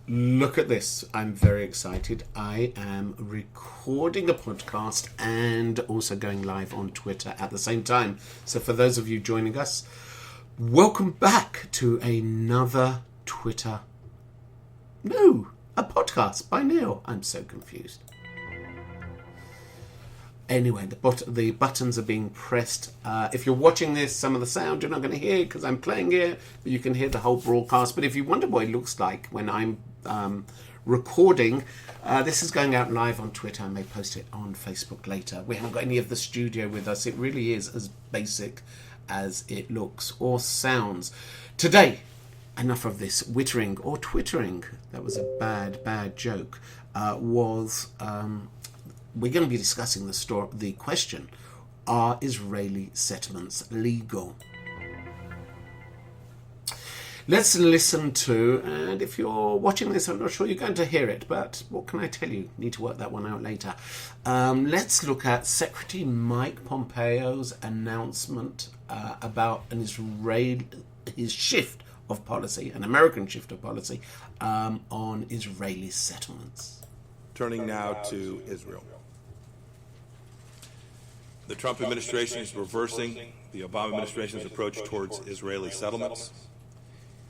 Look at this. I'm very excited. I am recording a podcast and also going live on Twitter at the same time. So for those of you joining us, welcome back to another a podcast by Neil. I'm so confused. Anyway, the buttons are being pressed. If you're watching this, some of the sound you're not going to hear because I'm playing it, but you can hear the whole broadcast. But if you wonder what it looks like when I'm recording, this is going out live on Twitter. I may post it on Facebook later. We haven't got any of the studio with us. It really is as basic as it looks or sounds. Today, enough of this wittering or twittering. That was a bad joke. We're going to be discussing the question, are Israeli settlements legal? Let's listen to, and if you're watching this, I'm not sure you're going to hear it, but what can I tell you? Need to work that one out later. Let's look at Secretary Mike Pompeo's announcement about his shift of policy, an American shift of policy, on Israeli settlements. Turning now to Israel. The Trump administration is reversing the Obama administration's approach towards Israeli settlements.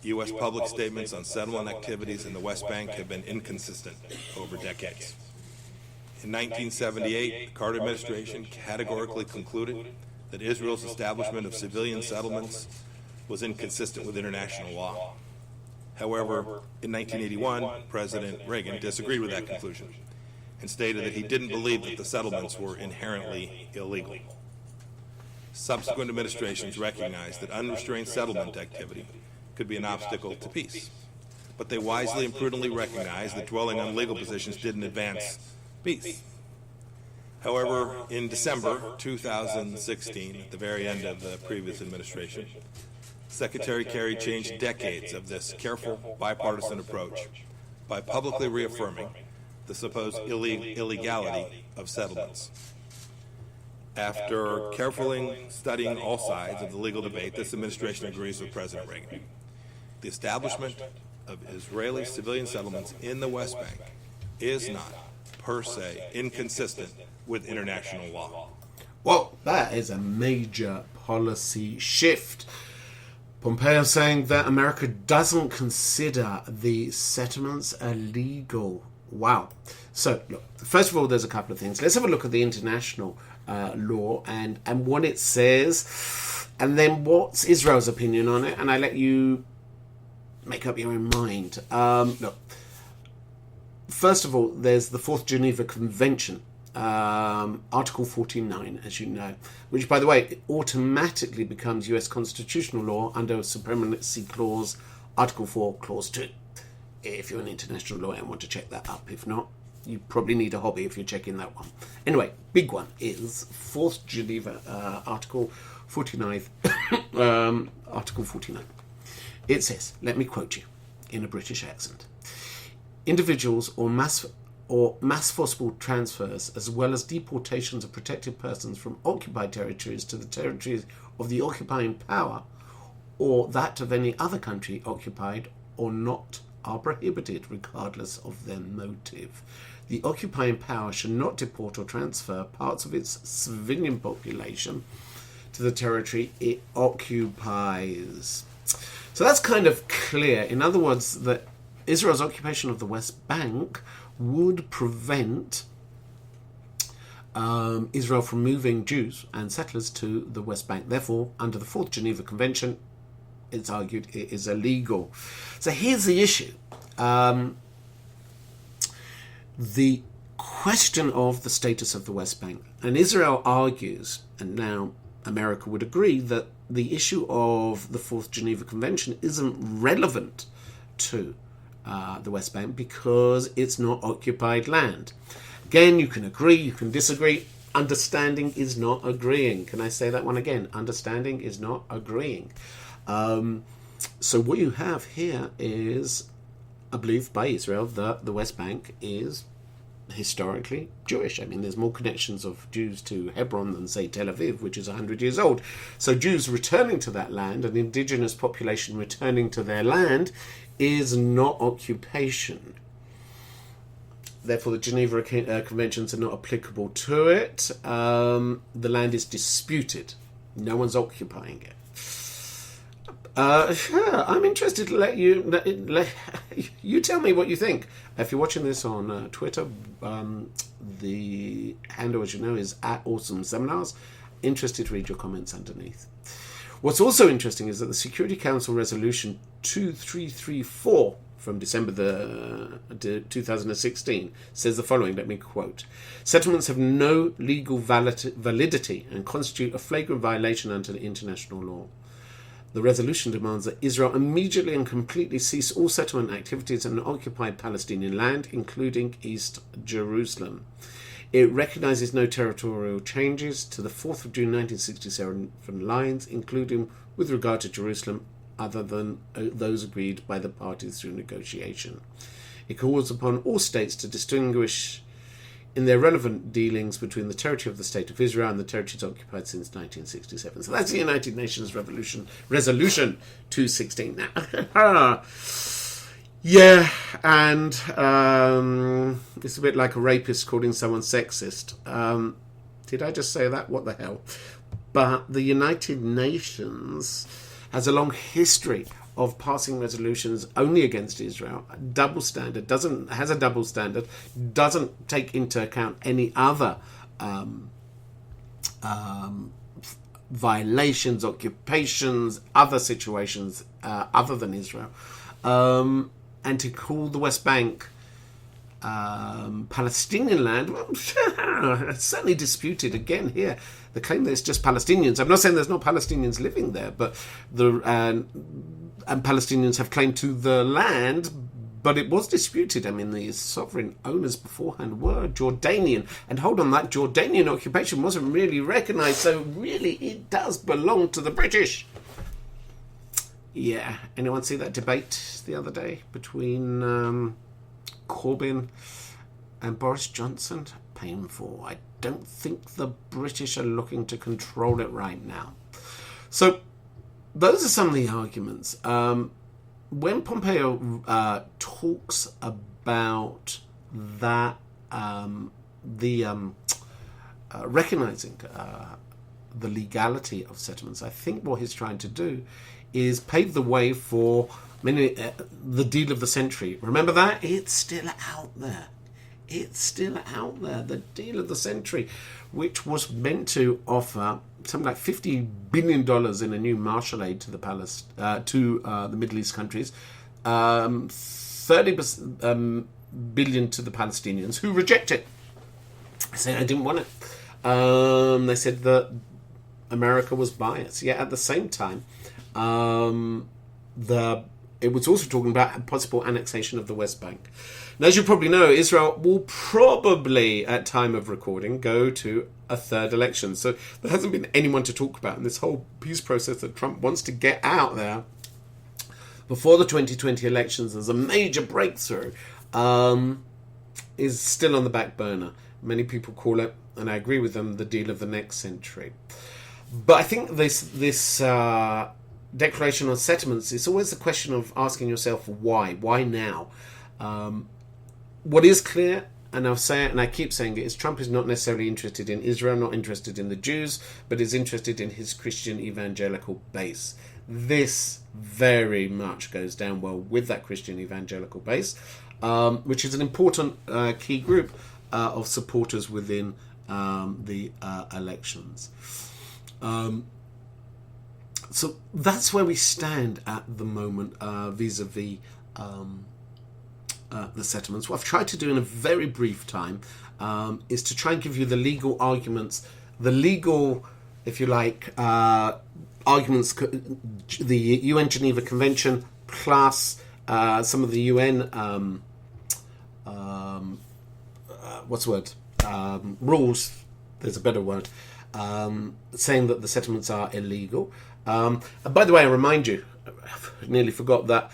U.S. public statements on settlement activities in the West Bank have been inconsistent over decades. In 1978, the Carter administration categorically concluded that Israel's establishment of civilian settlements was inconsistent with international law. However, in 1981, President Reagan disagreed with that conclusion and stated that he didn't believe that the settlements were inherently illegal. Subsequent administrations recognized that unrestrained settlement activity could be an obstacle to peace, but they wisely and prudently recognized that dwelling on legal positions didn't advance peace. However, in December 2016, at the very end of the previous administration, Secretary Kerry changed decades of this careful bipartisan approach by publicly reaffirming the supposed illegality of settlements. After carefully studying all sides of the legal debate, this administration agrees with President Reagan. The establishment of Israeli civilian settlements in the West Bank is not, per se, inconsistent with international law. Well, that is a major policy shift. Pompeo saying that America doesn't consider the settlements illegal. Wow. So, look, first of all, there's a couple of things. Let's have a look at the international law and what it says, and then what's Israel's opinion on it, and I let you make up your own mind. Look, first of all, there's the Fourth Geneva Convention, Article 49, as you know, which, by the way, automatically becomes US constitutional law under Supremacy Clause, Article 4, Clause 2. If you're an international lawyer and want to check that up. If not, you probably need a hobby if you're checking that one. Anyway, big one is Fourth Geneva, Article 49. Article 49. It says, let me quote you in a British accent. Individuals or mass forcible transfers, as well as deportations of protected persons from occupied territories to the territories of the occupying power, or that of any other country occupied or not, are prohibited regardless of their motive. The occupying power should not deport or transfer parts of its civilian population to the territory it occupies. So that's kind of clear. In other words, that Israel's occupation of the West Bank would prevent Israel from moving Jews and settlers to the West Bank. Therefore, under the Fourth Geneva Convention, it's argued it is illegal. So here's the issue. The question of the status of the West Bank. And Israel argues, and now America would agree, that the issue of the Fourth Geneva Convention isn't relevant to the West Bank because it's not occupied land. Again, you can agree, you can disagree. Understanding is not agreeing. Can I say that one again? Understanding is not agreeing. So what you have here is a belief by Israel that the West Bank is historically Jewish. I mean, there's more connections of Jews to Hebron than, say, Tel Aviv, which is 100 years old. So Jews returning to that land, an indigenous population returning to their land, is not occupation. Therefore, the Geneva Conventions are not applicable to it. The land is disputed. No one's occupying it. I'm interested to let you tell me what you think. If you're watching this on Twitter, the handle, as you know, is @AwesomeSeminars. Interested to read your comments underneath. What's also interesting is that the Security Council Resolution 2334 from December 2016 says the following, let me quote: "Settlements have no legal validity and constitute a flagrant violation under international law. The resolution demands that Israel immediately and completely cease all settlement activities on occupied Palestinian land, including East Jerusalem. It recognises no territorial changes to the 4th of June 1967 lines, including with regard to Jerusalem, other than those agreed by the parties through negotiation. It calls upon all states to distinguish in their relevant dealings between the territory of the State of Israel and the territories occupied since 1967. So that's the United Nations Resolution 216. Now, yeah, and it's a bit like a rapist calling someone sexist. Did I just say that? What the hell? But the United Nations has a long history of passing resolutions only against Israel. Has a double standard, doesn't take into account any other violations, occupations, other situations other than Israel. And to call the West Bank Palestinian land, well, it's certainly disputed again here. The claim that it's just Palestinians. I'm not saying there's no Palestinians living there, but and Palestinians have claim to the land, but it was disputed. I mean, the sovereign owners beforehand were Jordanian, and hold on, that Jordanian occupation wasn't really recognised, so really it does belong to the British. Yeah, anyone see that debate the other day between Corbyn and Boris Johnson? Painful. I don't think the British are looking to control it right now. So those are some of the arguments. When Pompeo talks about that, recognising the legality of settlements, I think what he's trying to do is pave the way for the deal of the century. Remember that? It's still out there. It's still out there. The deal of the century, which was meant to offer something like $50 billion in a new Marshall aid to the Middle East countries, 30 billion to the Palestinians, who reject it. They said, I didn't want it. They said that America was biased. Yet at the same time, it was also talking about possible annexation of the West Bank. Now, as you probably know, Israel will probably, at time of recording, go to a third election. So there hasn't been anyone to talk about in this whole peace process that Trump wants to get out there before the 2020 elections as a major breakthrough, is still on the back burner. Many people call it, and I agree with them, the deal of the next century. But I think this declaration on settlements, it's always the question of asking yourself why. Why now? What is clear, and I'll say it and I keep saying it, is Trump is not necessarily interested in Israel, not interested in the Jews, but is interested in his Christian evangelical base. This very much goes down well with that Christian evangelical base, which is an important key group of supporters within the elections. So that's where we stand at the moment vis-a-vis the settlements. What I've tried to do in a very brief time is to try and give you the legal arguments, the legal, if you like, arguments, the UN Geneva Convention plus some of the UN rules, there's a better word, saying that the settlements are illegal. And by the way, I remind you, I nearly forgot that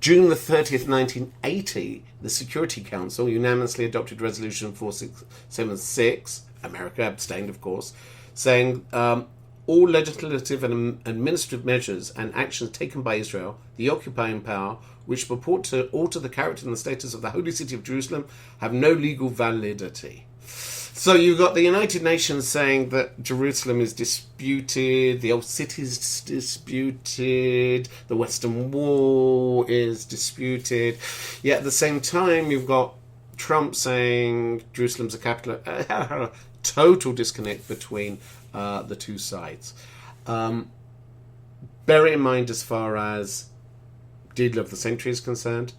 June the 30th, 1980, the Security Council unanimously adopted Resolution 4676, America abstained, of course, saying all legislative and administrative measures and actions taken by Israel, the occupying power, which purport to alter the character and the status of the holy city of Jerusalem have no legal validity. So you've got the United Nations saying that Jerusalem is disputed, the old city is disputed, the Western Wall is disputed. Yet at the same time, you've got Trump saying Jerusalem's a capital. Total disconnect between the two sides. Bear in mind, as far as Deal of the Century is concerned,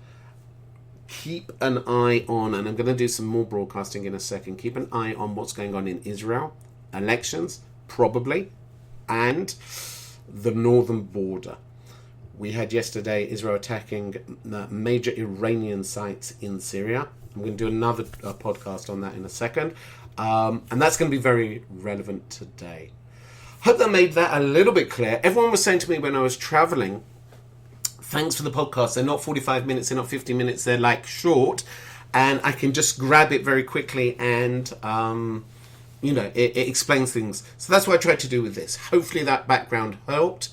keep an eye on, and I'm going to do some more broadcasting in a second, keep an eye on what's going on in Israel, elections, probably, and the northern border. We had yesterday Israel attacking major Iranian sites in Syria. I'm going to do another podcast on that in a second. And that's going to be very relevant today. Hope that made that a little bit clear. Everyone was saying to me when I was traveling, thanks for the podcast. They're not 45 minutes, they're not 50 minutes, they're like short. And I can just grab it very quickly and, it explains things. So that's what I tried to do with this. Hopefully that background helped.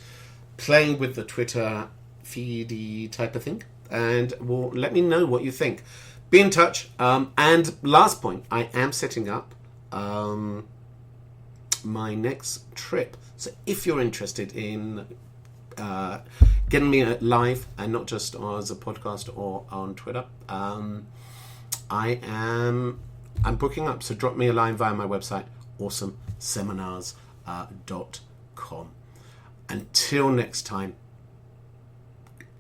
Playing with the Twitter feedy type of thing. And well, let me know what you think. Be in touch. And last point, I am setting up my next trip. So if you're interested in getting me live and not just as a podcast or on Twitter, I'm booking up. So drop me a line via my website, awesomeseminars.com. Until next time,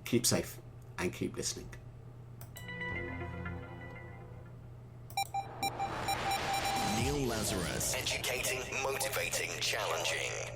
keep safe and keep listening. Lazarus. Educating, motivating, challenging.